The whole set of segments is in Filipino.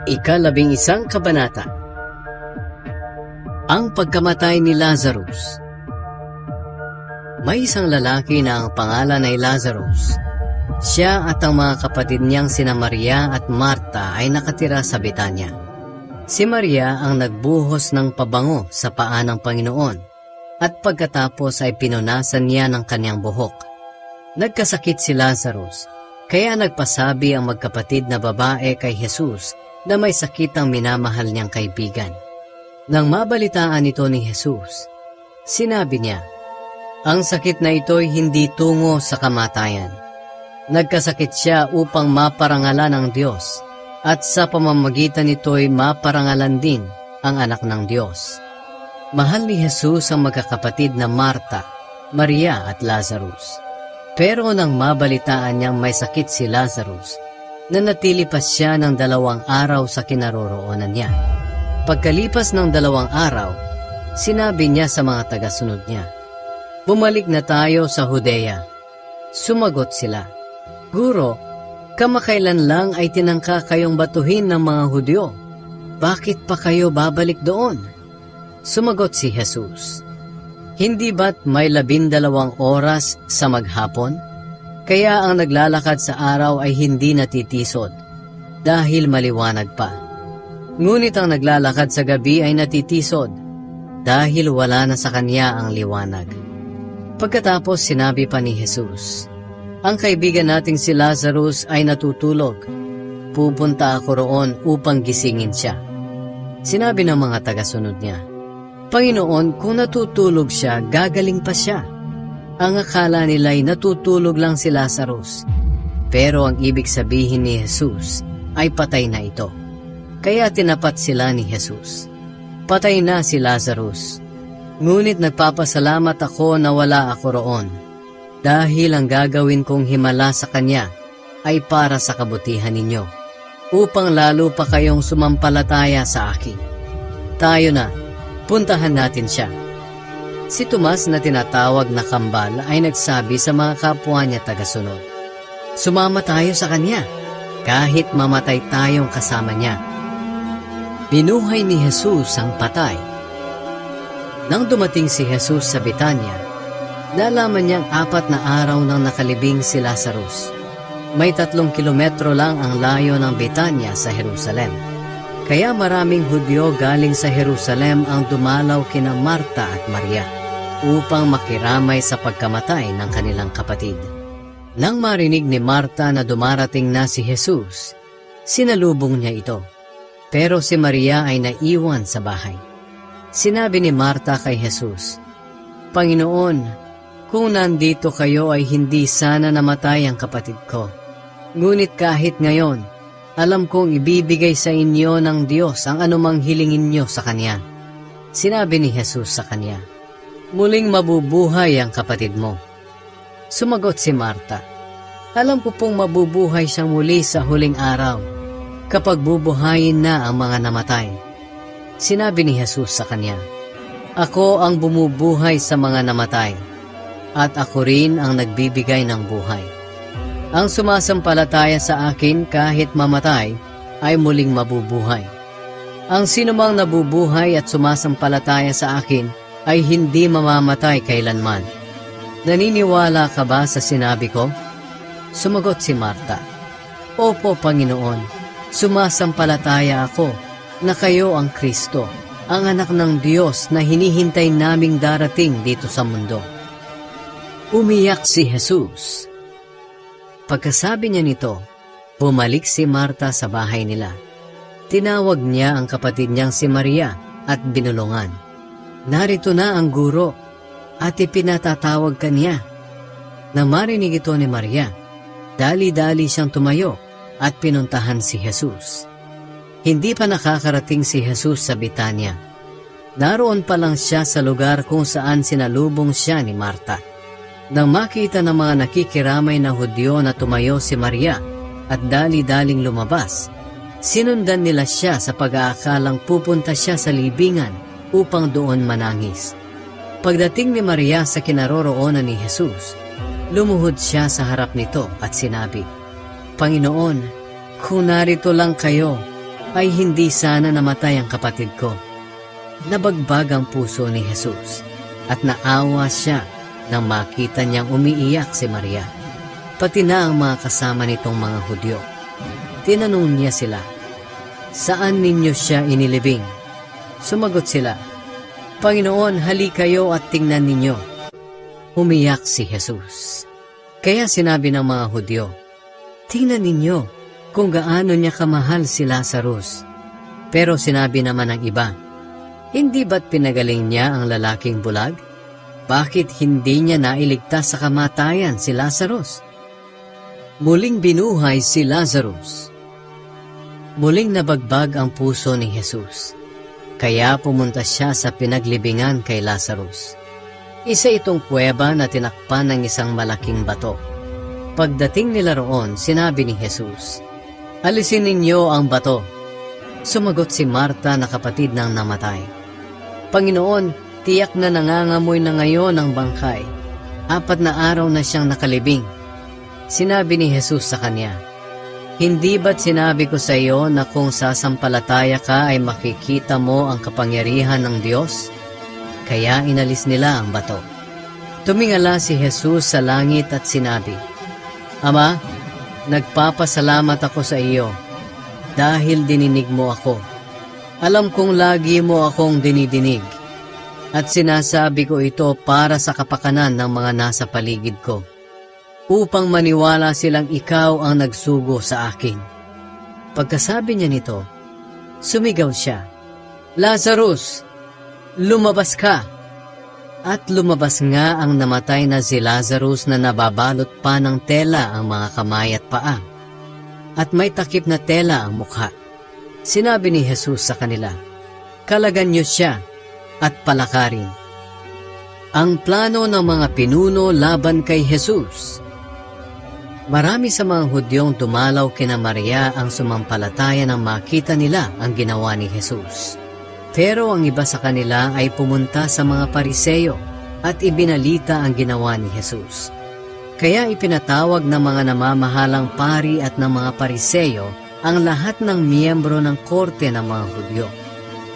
Ika-11 kabanata. Ang pagkamatay ni Lazarus. May isang lalaki na ang pangalan ay Lazarus. Siya at ang mga kapatid niyang sina Maria at Marta ay nakatira sa Betania. Si Maria ang nagbuhos ng pabango sa paa ng Panginoon at pagkatapos ay pinunasan niya ng kanyang buhok. Nagkasakit si Lazarus, kaya nagpasabi ang magkapatid na babae kay Jesus na may sakit ang minamahal niyang kaibigan. Nang mabalitaan ito ni Jesus, sinabi niya, "Ang sakit na ito'y hindi tungo sa kamatayan. Nagkasakit siya upang maparangalan ang Diyos, at sa pamamagitan nito'y maparangalan din ang anak ng Diyos." Mahal ni Jesus ang magkakapatid na Marta, Maria at Lazarus. Pero nang mabalitaan niyang may sakit si Lazarus, nanatili pa siya ng 2 araw sa kinaroroonan niya. Pagkalipas ng 2 araw, sinabi niya sa mga tagasunod niya, "Bumalik na tayo sa Judea." Sumagot sila, "Guro, kamakailan lang ay tinangka kayong batuhin ng mga Hudyo. Bakit pa kayo babalik doon?" Sumagot si Jesus, "Hindi ba't may 12 oras sa maghapon? Kaya ang naglalakad sa araw ay hindi natitisod, dahil maliwanag pa. Ngunit ang naglalakad sa gabi ay natitisod, dahil wala na sa kanya ang liwanag." Pagkatapos sinabi pa ni Jesus, "Ang kaibigan nating si Lazarus ay natutulog. Pupunta ako roon upang gisingin siya." Sinabi ng mga tagasunod niya, "Panginoon, kung natutulog siya, gagaling pa siya." Ang akala nila'y natutulog lang si Lazarus, pero ang ibig sabihin ni Jesus ay patay na ito. Kaya tinapat sila ni Jesus. Patay na si Lazarus, ngunit nagpapasalamat ako na wala ako roon, dahil ang gagawin kong himala sa kanya ay para sa kabutihan ninyo, upang lalo pa kayong sumampalataya sa akin. Tayo na, puntahan natin siya." Si Tomas na tinatawag na Kambal ay nagsabi sa mga kapwa niya tagasunod, "Sumama tayo sa kanya, kahit mamatay tayong kasama niya." Binuhay ni Jesus ang patay. Nang dumating si Jesus sa Betania, nalaman niyang 4 na araw nang nakalibing si Lazarus. May 3 kilometro lang ang layo ng Betania sa Jerusalem. Kaya maraming Hudyo galing sa Jerusalem ang dumalaw kina Marta at Maria upang makiramay sa pagkamatay ng kanilang kapatid. Nang marinig ni Marta na dumarating na si Jesus, sinalubong niya ito. Pero si Maria ay naiwan sa bahay. Sinabi ni Marta kay Jesus, "Panginoon, kung nandito kayo ay hindi sana namatay ang kapatid ko. Ngunit kahit ngayon, alam kong ibibigay sa inyo ng Diyos ang anumang hilingin niyo sa Kanya." Sinabi ni Jesus sa kanya, "Muling mabubuhay ang kapatid mo." Sumagot si Marta, "Alam ko pong mabubuhay siyang muli sa huling araw, kapag bubuhayin na ang mga namatay." Sinabi ni Jesus sa kanya, "Ako ang bumubuhay sa mga namatay, at ako rin ang nagbibigay ng buhay. Ang sumasampalataya sa akin kahit mamatay ay muling mabubuhay. Ang sinumang nabubuhay at sumasampalataya sa akin ay hindi mamamatay kailanman. Naniniwala ka ba sa sinabi ko?" Sumagot si Marta, "Opo, Panginoon, sumasampalataya ako na kayo ang Kristo, ang anak ng Diyos na hinihintay naming darating dito sa mundo." Umiyak si Jesus. Pagkasabi niya nito, bumalik si Marta sa bahay nila. Tinawag niya ang kapatid niyang si Maria at binulungan, "Narito na ang guro, at ipinatatawag ka niya." Nang marinig ito ni Maria, dali-dali siyang tumayo at pinuntahan si Jesus. Hindi pa nakakarating si Jesus sa Betania. Naroon pa lang siya sa lugar kung saan sinalubong siya ni Marta. Nang makita ng mga nakikiramay na Hudyo na tumayo si Maria at dali-daling lumabas, sinundan nila siya sa pag-aakalang pupunta siya sa libingan upang doon manangis. Pagdating ni Maria sa kinaroroonan ni Jesus, lumuhod siya sa harap nito at sinabi, "Panginoon, kung narito lang kayo, ay hindi sana namatay ang kapatid ko. Nabagbag ang puso ni Jesus at naawa siya nang makita niyang umiiyak si Maria, pati na ang mga kasama nitong mga Hudyo. Tinanong niya sila, "Saan ninyo siya inilibing?" Sumagot sila, "Panginoon, hali kayo at tingnan ninyo." Umiyak si Jesus. Kaya sinabi ng mga Hudyo, "Tingnan ninyo kung gaano niya kamahal si Lazarus." Pero sinabi naman ng iba, "Hindi ba't pinagaling niya ang lalaking bulag? Bakit hindi niya nailigtas sa kamatayan si Lazarus?" Muling binuhay si Lazarus. Muling nabagbag ang puso ni Jesus. Kaya pumunta siya sa pinaglibingan kay Lazarus. Isa itong kuweba na tinakpan ng isang malaking bato. Pagdating nila roon, sinabi ni Jesus, "Alisin ninyo ang bato." Sumagot si Marta na kapatid ng namatay, "Panginoon, tiyak na nangangamoy na ngayon ang bangkay. 4 na araw na siyang nakalibing." Sinabi ni Jesus sa kanya, "Hindi ba't sinabi ko sa iyo na kung sasampalataya ka ay makikita mo ang kapangyarihan ng Diyos?" Kaya inalis nila ang bato. Tumingala si Jesus sa langit at sinabi, "Ama, nagpapasalamat ako sa iyo dahil dininig mo ako. Alam kong lagi mo akong dinidinig at sinasabi ko ito para sa kapakanan ng mga nasa paligid ko, upang maniwala silang ikaw ang nagsugo sa akin." Pagkasabi niya nito, sumigaw siya, "Lazarus, lumabas ka!" At lumabas nga ang namatay na si Lazarus na nababalot pa ng tela ang mga kamay at paa, at may takip na tela ang mukha. Sinabi ni Jesus sa kanila, "Kalagan niyo siya at palakarin." Ang plano ng mga pinuno laban kay Jesus. Marami sa mga Hudyong dumalaw kina Maria ang sumampalataya nang makita nila ang ginawa ni Jesus. Pero ang iba sa kanila ay pumunta sa mga Pariseyo at ibinalita ang ginawa ni Jesus. Kaya ipinatawag ng mga namamahalang pari at ng mga Pariseyo ang lahat ng miyembro ng korte ng mga Hudyo.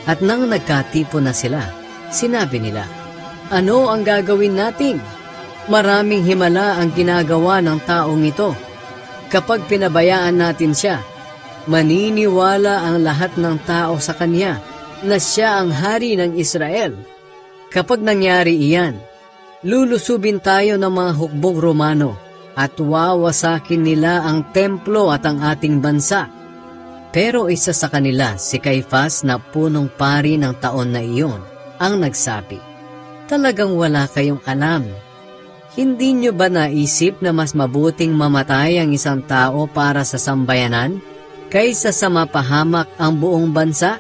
At nang nagkatipon na sila, sinabi nila, "Ano ang gagawin natin? Maraming himala ang ginagawa ng taong ito. Kapag pinabayaan natin siya, maniniwala ang lahat ng tao sa kanya na siya ang hari ng Israel. Kapag nangyari iyan, lulusubin tayo ng mga hukbong Romano at wawasakin nila ang templo at ang ating bansa." Pero isa sa kanila, si Caifás na punong pari ng taon na iyon, ang nagsabi, "Talagang wala kayong alam. Hindi nyo ba naisip na mas mabuting mamatay ang isang tao para sa sambayanan kaysa sa mapahamak ang buong bansa?"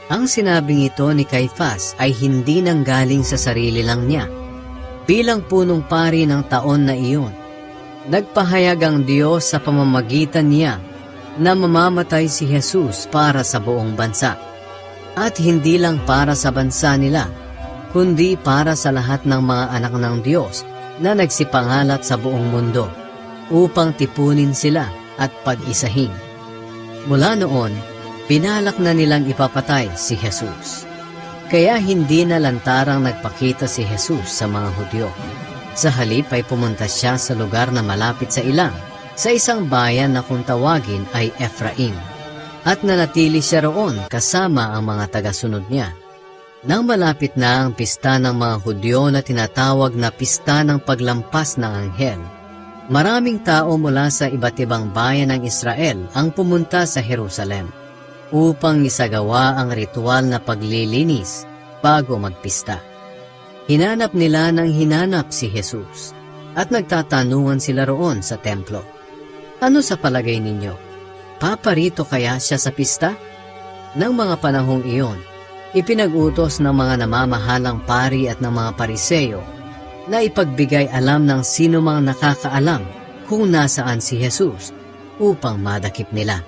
Ang sinabing ito ni Caifás ay hindi nanggaling sa sarili lang niya. Bilang punong pari ng taon na iyon, nagpahayag ang Diyos sa pamamagitan niya na mamamatay si Jesus para sa buong bansa. At hindi lang para sa bansa nila, kundi para sa lahat ng mga anak ng Diyos na nagsipangalat sa buong mundo, upang tipunin sila at pag-isahin. Mula noon, pinalak na nilang ipapatay si Jesus. Kaya hindi na lantarang nagpakita si Jesus sa mga Hudyo. Sa halip ay pumunta siya sa lugar na malapit sa ilang, sa isang bayan na kung tawagin ay Ephraim, at nanatili siya roon kasama ang mga tagasunod niya. Nang malapit na ang pista ng mga Hudyo na tinatawag na Pista ng Paglampas ng Anghel, maraming tao mula sa iba't ibang bayan ng Israel ang pumunta sa Jerusalem upang isagawa ang ritual na paglilinis bago magpista. Hinanap nila ng hinanap si Jesus at nagtatanungan sila roon sa templo, "Ano sa palagay ninyo? Paparito kaya siya sa pista?" Nang mga panahong iyon, ipinag-utos ng mga namamahalang pari at ng mga Pariseyo na ipagbigay alam ng sino mang nakakaalam kung nasaan si Jesus upang madakip nila.